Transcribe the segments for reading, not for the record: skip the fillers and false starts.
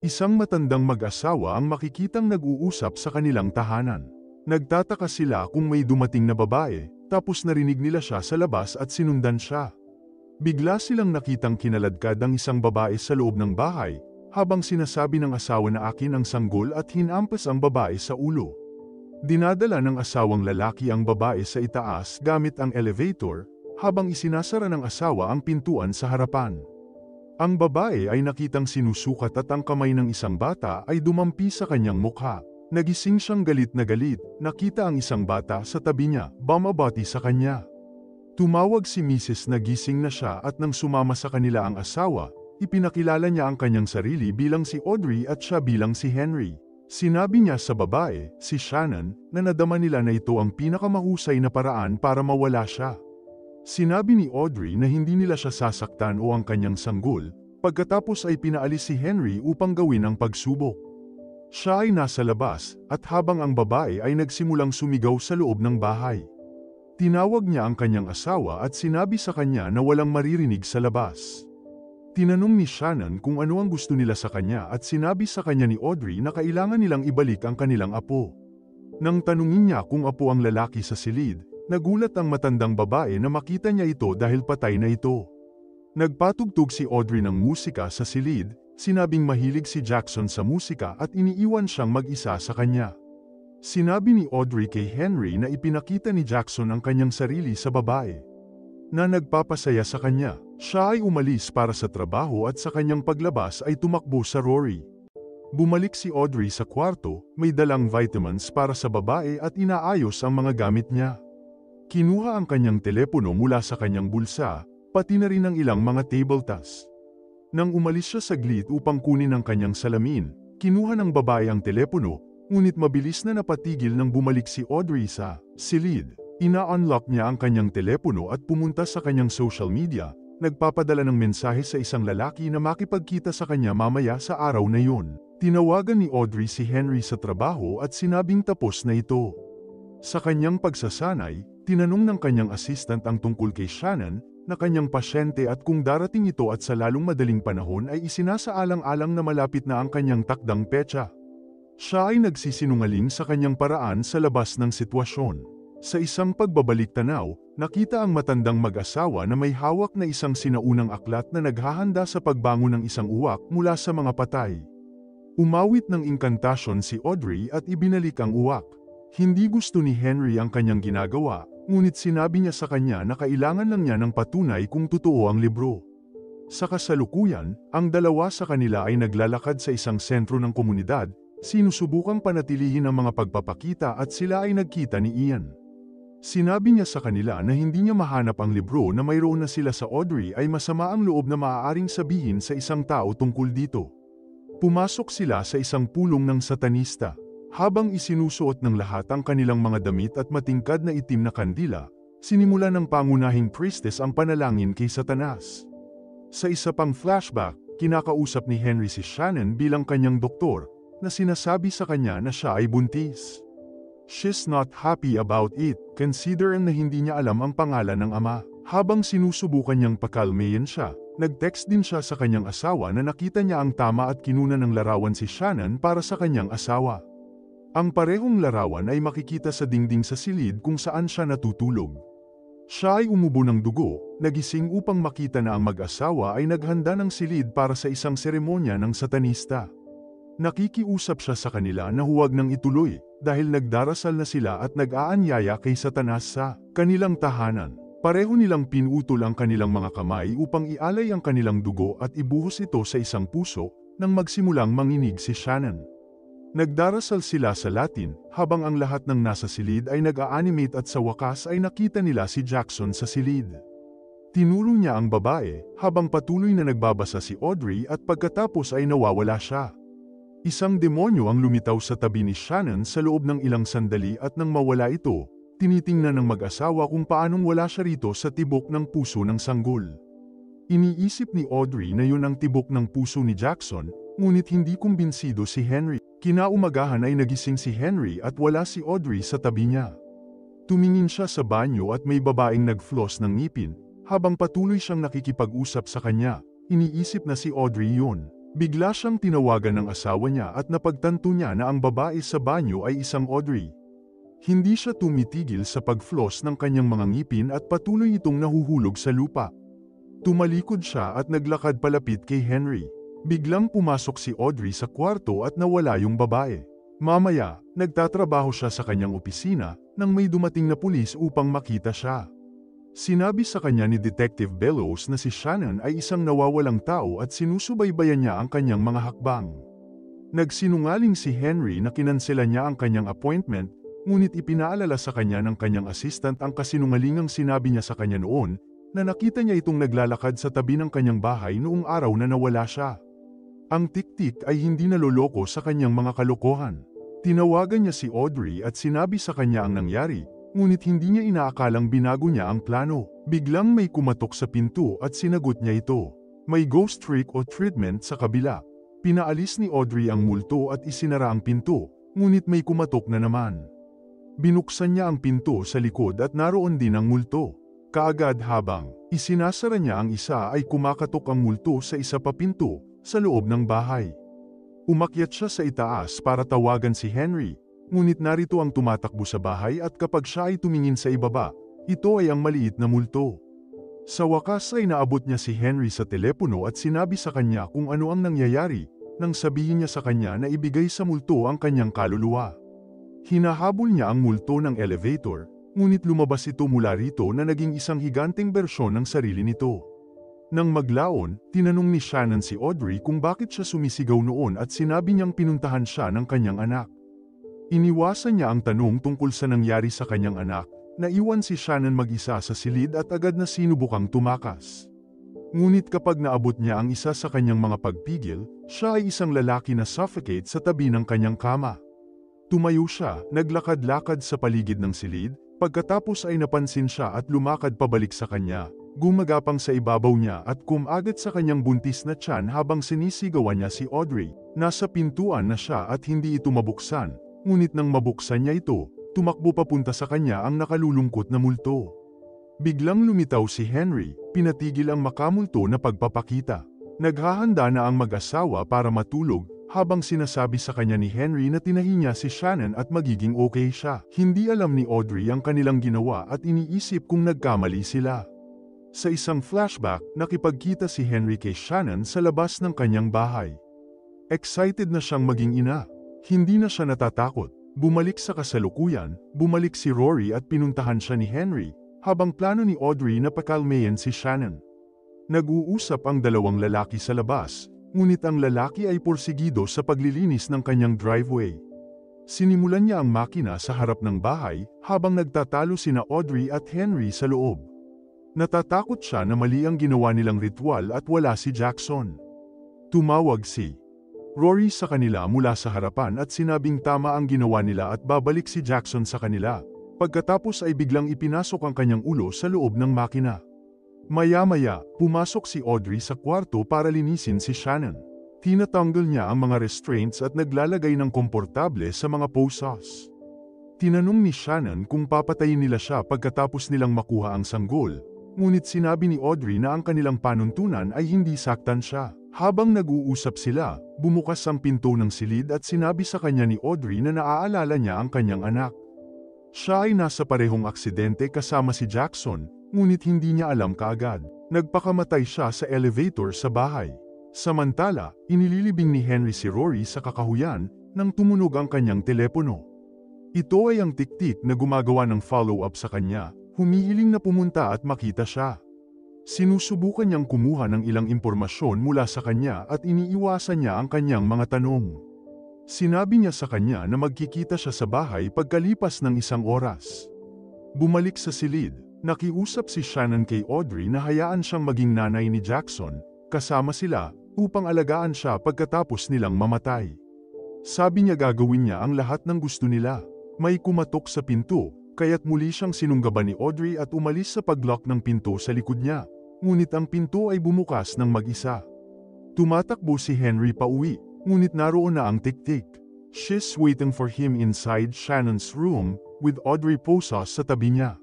Isang matandang mag-asawa ang makikitang nag-uusap sa kanilang tahanan. Nagtataka sila kung may dumating na babae, tapos narinig nila siya sa labas at sinundan siya. Bigla silang nakitang kinaladkad ang isang babae sa loob ng bahay, habang sinasabi ng asawa na akin ang sanggol at hinampas ang babae sa ulo. Dinadala ng asawang lalaki ang babae sa itaas gamit ang elevator, habang isinasara ng asawa ang pintuan sa harapan. Ang babae ay nakitang sinusukat at ang kamay ng isang bata ay dumampi sa kanyang mukha. Nagising siyang galit na galit, nakita ang isang bata sa tabi niya, bumabati sa kanya. Tumawag si Mrs. na gising na siya at nang sumama sa kanila ang asawa, ipinakilala niya ang kanyang sarili bilang si Audrey at siya bilang si Henry. Sinabi niya sa babae, si Shannon, na nadama nila na ito ang pinakamahusay na paraan para mawala siya. Sinabi ni Audrey na hindi nila siya sasaktan o ang kanyang sanggol, pagkatapos ay pinaalis si Henry upang gawin ang pagsubok. Siya ay nasa labas, at habang ang babae ay nagsimulang sumigaw sa loob ng bahay. Tinawag niya ang kanyang asawa at sinabi sa kanya na walang maririnig sa labas. Tinanong ni Shannon kung ano ang gusto nila sa kanya at sinabi sa kanya ni Audrey na kailangan nilang ibalik ang kanilang apo. Nang tanungin niya kung apo ang lalaki sa silid, nagulat ang matandang babae na makita niya ito dahil patay na ito. Nagpatugtog si Audrey ng musika sa silid, sinabing mahilig si Jackson sa musika at iniiwan siyang mag-isa sa kanya. Sinabi ni Audrey kay Henry na ipinakita ni Jackson ang kanyang sarili sa babae na nagpapasaya sa kanya. Siya ay umalis para sa trabaho at sa kanyang paglabas ay tumakbo sa Rory. Bumalik si Audrey sa kwarto, may dalang vitamins para sa babae at inaayos ang mga gamit niya. Kinuha ang kanyang telepono mula sa kanyang bulsa, pati na rin ang ilang mga table tas. Nang umalis siya saglit upang kunin ang kanyang salamin, kinuha ng babae ang telepono, ngunit mabilis na napatigil nang bumalik si Audrey sa silid. Ina-unlock niya ang kanyang telepono at pumunta sa kanyang social media, nagpapadala ng mensahe sa isang lalaki na makipagkita sa kanya mamaya sa araw na yun. Tinawagan ni Audrey si Henry sa trabaho at sinabing tapos na ito. Sa kanyang pagsasanay, tinanong ng kanyang assistant ang tungkol kay Shannon, na kanyang pasyente at kung darating ito at sa lalong madaling panahon ay isinasaalang-alang na malapit na ang kanyang takdang petsa. Siya ay nagsisinungaling sa kanyang paraan sa labas ng sitwasyon. Sa isang pagbabalik-tanaw, nakita ang matandang mag-asawa na may hawak na isang sinaunang aklat na naghahanda sa pagbangon ng isang uwak mula sa mga patay. Umawit ng inkantasyon si Audrey at ibinalik ang uwak. Hindi gusto ni Henry ang kanyang ginagawa, ngunit sinabi niya sa kanya na kailangan lang niya ng patunay kung totoo ang libro. Sa kasalukuyan, ang dalawa sa kanila ay naglalakad sa isang sentro ng komunidad, sinusubukang panatilihin ang mga pagpapakita at sila ay nagkita ni Ian. Sinabi niya sa kanila na hindi niya mahanap ang libro na mayroon na sila sa Audrey ay masama ang loob na maaaring sabihin sa isang tao tungkol dito. Pumasok sila sa isang pulong ng satanista. Habang isinusuot ng lahat ang kanilang mga damit at matingkad na itim na kandila, sinimula ng pangunahing priestess ang panalangin kay Satanas. Sa isa pang flashback, kinakausap ni Henry si Shannon bilang kanyang doktor, na sinasabi sa kanya na siya ay buntis. She's not happy about it, considering na hindi niya alam ang pangalan ng ama. Habang sinusubukan niyang pakalmayin siya, nag-text din siya sa kanyang asawa na nakita niya ang tama at kinuna ng larawan si Shannon para sa kanyang asawa. Ang parehong larawan ay makikita sa dingding sa silid kung saan siya natutulog. Siya ay umubo ng dugo, nagising upang makita na ang mag-asawa ay naghanda ng silid para sa isang seremonya ng satanista. Nakikiusap siya sa kanila na huwag nang ituloy, dahil nagdarasal na sila at nag-aanyaya kay Satanas sa kanilang tahanan. Pareho nilang pinutol ang kanilang mga kamay upang ialay ang kanilang dugo at ibuhos ito sa isang puso, nang magsimulang manginig si Shannon. Nagdarasal sila sa Latin, habang ang lahat ng nasa silid ay nag-a-animate at sa wakas ay nakita nila si Jackson sa silid. Tinuro niya ang babae, habang patuloy na nagbabasa si Audrey at pagkatapos ay nawawala siya. Isang demonyo ang lumitaw sa tabi ni Shannon sa loob ng ilang sandali at nang mawala ito, tinitingnan ng mag-asawa kung paanong wala siya rito sa tibok ng puso ng sanggol. Iniisip ni Audrey na yun ang tibok ng puso ni Jackson, ngunit hindi kumbinsido si Henry. Kinaumagahan ay nagising si Henry at wala si Audrey sa tabi niya. Tumingin siya sa banyo at may babaeng nag-floss ng ngipin, habang patuloy siyang nakikipag-usap sa kanya, iniisip na si Audrey yun. Bigla siyang tinawagan ng asawa niya at napagtanto niya na ang babae sa banyo ay isang Audrey. Hindi siya tumitigil sa pag-floss ng kanyang mga ngipin at patuloy itong nahuhulog sa lupa. Tumalikod siya at naglakad palapit kay Henry. Biglang pumasok si Audrey sa kwarto at nawala yung babae. Mamaya, nagtatrabaho siya sa kanyang opisina nang may dumating na pulis upang makita siya. Sinabi sa kanya ni Detective Bellows na si Shannon ay isang nawawalang tao at sinusubaybayan niya ang kanyang mga hakbang. Nagsinungaling si Henry na kinansela niya ang kanyang appointment, ngunit ipinaalala sa kanya ng kanyang assistant ang kasinungalingang sinabi niya sa kanya noon na nakita niya itong naglalakad sa tabi ng kanyang bahay noong araw na nawala siya. Ang tik-tik ay hindi naloloko sa kanyang mga kalokohan. Tinawagan niya si Audrey at sinabi sa kanya ang nangyari, ngunit hindi niya inaakalang binago niya ang plano. Biglang may kumatok sa pinto at sinagot niya ito. May ghost trick o treatment sa kabila. Pinaalis ni Audrey ang multo at isinara ang pinto, ngunit may kumatok na naman. Binuksan niya ang pinto sa likod at naroon din ang multo. Kaagad habang isinasara niya ang isa ay kumakatok ang multo sa isa pa pinto sa loob ng bahay. Umakyat siya sa itaas para tawagan si Henry, ngunit narito ang tumatakbo sa bahay at kapag siya ay tumingin sa ibaba, ito ay ang maliit na multo. Sa wakas ay naabot niya si Henry sa telepono at sinabi sa kanya kung ano ang nangyayari, nang sabihin niya sa kanya na ibigay sa multo ang kanyang kaluluwa. Hinahabol niya ang multo ng elevator, ngunit lumabas ito mula rito na naging isang higanteng bersyon ng sarili nito. Nang maglaon, tinanong ni Shannon si Audrey kung bakit siya sumisigaw noon at sinabi niyang pinuntahan siya ng kanyang anak. Iniwasan niya ang tanong tungkol sa nangyari sa kanyang anak, naiwan si Shannon mag-isa sa silid at agad na sinubukang tumakas. Ngunit kapag naabot niya ang isa sa kanyang mga pagpigil, siya ay isang lalaki na suffocate sa tabi ng kanyang kama. Tumayo siya, naglakad-lakad sa paligid ng silid, pagkatapos ay napansin siya at lumakad pabalik sa kanya. Gumagapang sa ibabaw niya at kumagat sa kanyang buntis na tiyan habang sinisigawan niya si Audrey. Nasa pintuan na siya at hindi ito mabuksan, ngunit nang mabuksan niya ito, tumakbo papunta sa kanya ang nakalulungkot na multo. Biglang lumitaw si Henry, pinatigil ang makamulto na pagpapakita. Naghahanda na ang mag-asawa para matulog, habang sinasabi sa kanya ni Henry na tinahi niya si Shannon at magiging okay siya. Hindi alam ni Audrey ang kanilang ginawa at iniisip kung nagkamali sila. Sa isang flashback, nakipagkita si Henry kay Shannon sa labas ng kanyang bahay. Excited na siyang maging ina. Hindi na siya natatakot. Bumalik sa kasalukuyan, bumalik si Rory at pinuntahan siya ni Henry, habang plano ni Audrey na pakalmayan si Shannon. Nag-uusap ang dalawang lalaki sa labas, ngunit ang lalaki ay porsigido sa paglilinis ng kanyang driveway. Sinimulan niya ang makina sa harap ng bahay, habang nagtatalo sina Audrey at Henry sa loob. Natatakot siya na mali ang ginawa nilang ritual at wala si Jackson. Tumawag si Rory sa kanila mula sa harapan at sinabing tama ang ginawa nila at babalik si Jackson sa kanila. Pagkatapos ay biglang ipinasok ang kanyang ulo sa loob ng makina. Maya-maya, pumasok si Audrey sa kwarto para linisin si Shannon. Tinatanggal niya ang mga restraints at naglalagay ng komportable sa mga posas. Tinanong ni Shannon kung papatayin nila siya pagkatapos nilang makuha ang sanggol. Ngunit sinabi ni Audrey na ang kanilang panuntunan ay hindi saktan siya. Habang nag-uusap sila, bumukas ang pinto ng silid at sinabi sa kanya ni Audrey na naaalala niya ang kanyang anak. Siya ay nasa parehong aksidente kasama si Jackson, ngunit hindi niya alam kaagad. Nagpakamatay siya sa elevator sa bahay. Samantala, inililibing ni Henry si Rory sa kakahuyan nang tumunog ang kanyang telepono. Ito ay ang tik-tik na gumagawa ng follow-up sa kanya. Humihiling na pumunta at makita siya. Sinusubukan niyang kumuha ng ilang impormasyon mula sa kanya at iniiwasan niya ang kanyang mga tanong. Sinabi niya sa kanya na magkikita siya sa bahay pagkalipas ng isang oras. Bumalik sa silid, nakiusap si Shannon kay Audrey na hayaan siyang maging nanay ni Jackson, kasama sila, upang alagaan siya pagkatapos nilang mamatay. Sabi niya gagawin niya ang lahat ng gusto nila. May kumatok sa pinto, kaya't muli siyang sinunggaban ni Audrey at umalis sa paglock ng pinto sa likod niya. Ngunit ang pinto ay bumukas ng mag-isa. Tumatakbo si Henry pauwi, ngunit naroon na ang tik-tik. She's waiting for him inside Shannon's room, with Audrey posas sa tabi niya.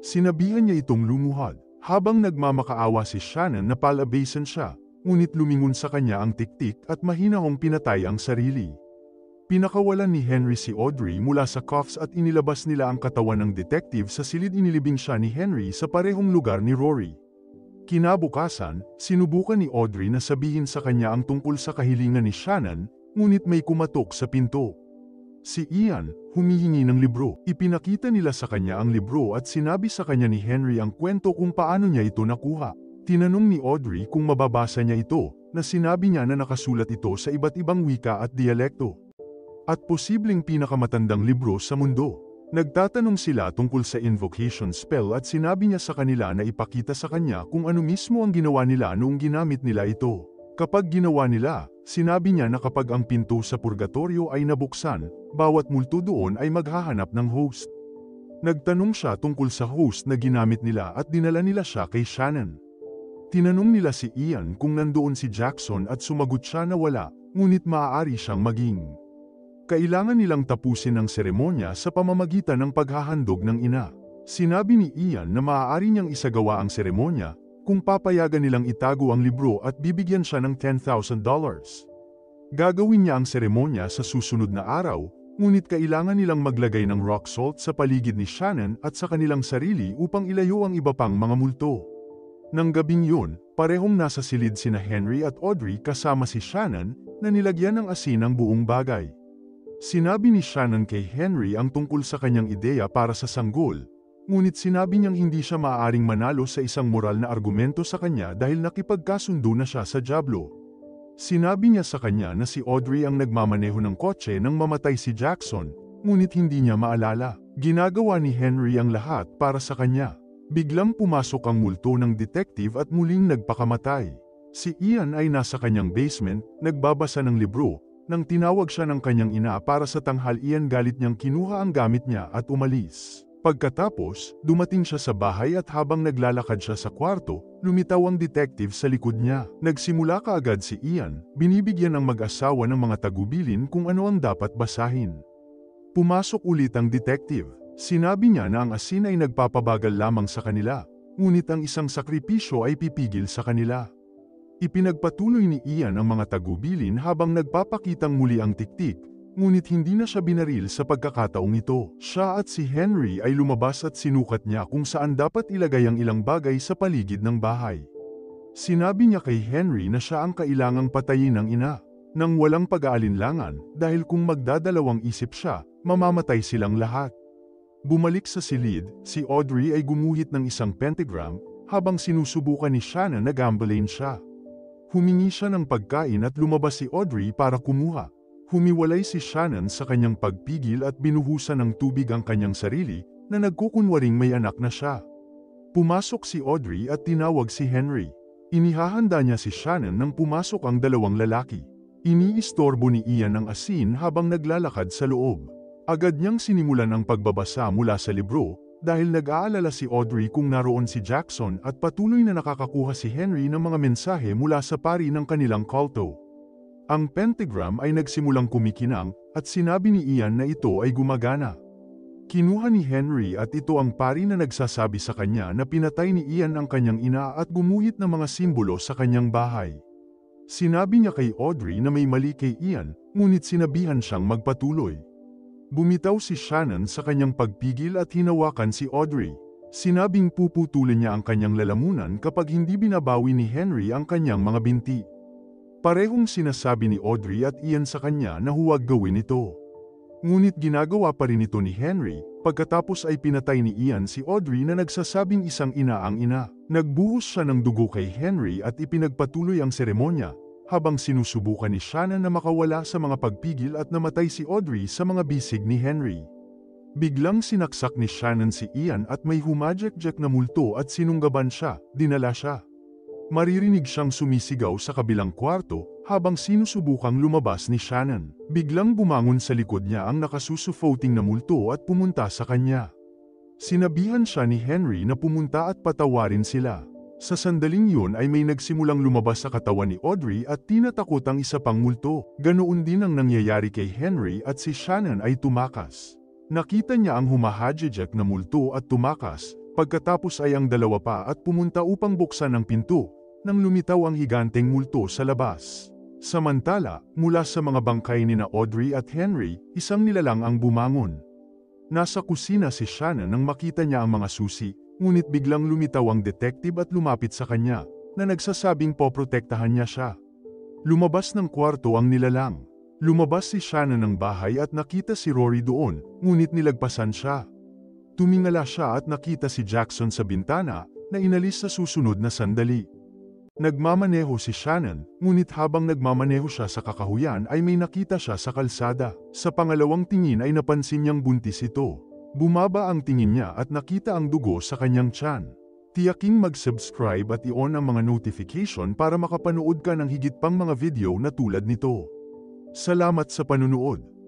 Sinabihan niya itong lumuhad. Habang nagmamakaawa si Shannon na palabasan siya, ngunit lumingon sa kanya ang tiktik at mahinahong pinatay ang sarili. Pinakawalan ni Henry si Audrey mula sa cuffs at inilabas nila ang katawan ng detective sa silid. Inilibing siya ni Henry sa parehong lugar ni Rory. Kinabukasan, sinubukan ni Audrey na sabihin sa kanya ang tungkol sa kahilingan ni Shannon, ngunit may kumatok sa pinto. Si Ian, humihingi ng libro. Ipinakita nila sa kanya ang libro at sinabi sa kanya ni Henry ang kwento kung paano niya ito nakuha. Tinanong ni Audrey kung mababasa niya ito, na sinabi niya na nakasulat ito sa iba't ibang wika at dialekto. At posibleng pinakamatandang libro sa mundo. Nagtatanong sila tungkol sa invocation spell at sinabi niya sa kanila na ipakita sa kanya kung ano mismo ang ginawa nila noong ginamit nila ito. Kapag ginawa nila, sinabi niya na kapag ang pinto sa purgatorio ay nabuksan, bawat multo doon ay maghahanap ng host. Nagtanong siya tungkol sa host na ginamit nila at dinala nila siya kay Shannon. Tinanong nila si Ian kung nandoon si Jackson at sumagot siya na wala, ngunit maaari siyang maging. Kailangan nilang tapusin ang seremonya sa pamamagitan ng paghahandog ng ina. Sinabi ni Ian na maaari niyang isagawa ang seremonya kung papayagan nilang itago ang libro at bibigyan siya ng $10,000. Gagawin niya ang seremonya sa susunod na araw, ngunit kailangan nilang maglagay ng rock salt sa paligid ni Shannon at sa kanilang sarili upang ilayo ang iba pang mga multo. Nang gabing yun, parehong nasa silid sina Henry at Audrey kasama si Shannon na nilagyan ng asin ang buong bagay. Sinabi ni Shannon kay Henry ang tungkol sa kanyang ideya para sa sanggol, ngunit sinabi niyang hindi siya maaaring manalo sa isang moral na argumento sa kanya dahil nakipagkasundo na siya sa Diablo. Sinabi niya sa kanya na si Audrey ang nagmamaneho ng kotse nang mamatay si Jackson, ngunit hindi niya maalala. Ginagawa ni Henry ang lahat para sa kanya. Biglang pumasok ang multo ng detective at muling nagpakamatay. Si Ian ay nasa kanyang basement, nagbabasa ng libro. Nang tinawag siya ng kanyang ina para sa tanghalian, galit niyang kinuha ang gamit niya at umalis. Pagkatapos, dumating siya sa bahay at habang naglalakad siya sa kwarto, lumitaw ang detective sa likod niya. Nagsimula kaagad si Ian, binibigyan ng mag-asawa ng mga tagubilin kung ano ang dapat basahin. Pumasok ulit ang detective. Sinabi niya na ang asin ay nagpapabagal lamang sa kanila, ngunit ang isang sakripisyo ay pipigil sa kanila. Ipinagpatuloy ni Ian ang mga tagubilin habang nagpapakitang muli ang tiktik, ngunit hindi na siya binaril sa pagkakataong ito. Siya at si Henry ay lumabas at sinukat niya kung saan dapat ilagay ang ilang bagay sa paligid ng bahay. Sinabi niya kay Henry na siya ang kailangang patayin ng ina, nang walang pag-aalinlangan, dahil kung magdadalawang isip siya, mamamatay silang lahat. Bumalik sa silid, si Audrey ay gumuhit ng isang pentagram, habang sinusubukan ni Shannon na gambalain siya. Humingi siya ng pagkain at lumabas si Audrey para kumuha. Humiwalay si Shannon sa kanyang pagpigil at binuhusan ng tubig ang kanyang sarili, na nagkukunwaring may anak na siya. Pumasok si Audrey at tinawag si Henry. Inihahanda niya si Shannon nang pumasok ang dalawang lalaki. Iniistorbo ni Ian ang asin habang naglalakad sa loob. Agad niyang sinimulan ang pagbabasa mula sa libro, dahil nag-aalala si Audrey kung naroon si Jackson at patuloy na nakakakuha si Henry ng mga mensahe mula sa pari ng kanilang kulto. Ang pentagram ay nagsimulang kumikinang at sinabi ni Ian na ito ay gumagana. Kinuha ni Henry at ito ang pari na nagsasabi sa kanya na pinatay ni Ian ang kanyang ina at gumuhit ng mga simbolo sa kanyang bahay. Sinabi niya kay Audrey na may mali kay Ian, ngunit sinabihan siyang magpatuloy. Bumitaw si Shannon sa kanyang pagpigil at hinawakan si Audrey. Sinabing puputulin niya ang kanyang lalamunan kapag hindi binabawi ni Henry ang kanyang mga binti. Parehong sinasabi ni Audrey at Ian sa kanya na huwag gawin ito. Ngunit ginagawa pa rin ito ni Henry, pagkatapos ay pinatay ni Ian si Audrey na nagsasabing isang ina ang ina. Nagbuhos siya ng dugo kay Henry at ipinagpatuloy ang seremonya, habang sinusubukan ni Shannon na makawala sa mga pagpigil at namatay si Audrey sa mga bisig ni Henry. Biglang sinaksak ni Shannon si Ian at may humajek-jek na multo at sinunggaban siya, dinala siya. Maririnig siyang sumisigaw sa kabilang kwarto, habang sinusubukang lumabas ni Shannon. Biglang bumangon sa likod niya ang nakasusufoting na multo at pumunta sa kanya. Sinabihan siya ni Henry na pumunta at patawarin sila. Sa sandaling yun ay may nagsimulang lumabas sa katawan ni Audrey at tinatakot ang isa pang multo. Ganoon din ang nangyayari kay Henry at si Shannon ay tumakas. Nakita niya ang humahajejek na multo at tumakas, pagkatapos ay ang dalawa pa at pumunta upang buksan ang pinto, nang lumitaw ang higanteng multo sa labas. Samantala, mula sa mga bangkay ni na Audrey at Henry, isang nilalang ang bumangon. Nasa kusina si Shannon nang makita niya ang mga susi, ngunit biglang lumitaw ang detective at lumapit sa kanya, na nagsasabing poprotektahan niya siya. Lumabas ng kwarto ang nilalang. Lumabas si Shannon ng bahay at nakita si Rory doon, ngunit nilagpasan siya. Tumingala siya at nakita si Jackson sa bintana, na inalis sa susunod na sandali. Nagmamaneho si Shannon, ngunit habang nagmamaneho siya sa kakahuyan ay may nakita siya sa kalsada. Sa pangalawang tingin ay napansin niyang buntis ito. Bumaba ang tingin niya at nakita ang dugo sa kanyang tiyan. Tiyaking mag-subscribe at i-on ang mga notification para makapanood ka ng higit pang mga video na tulad nito. Salamat sa panunood.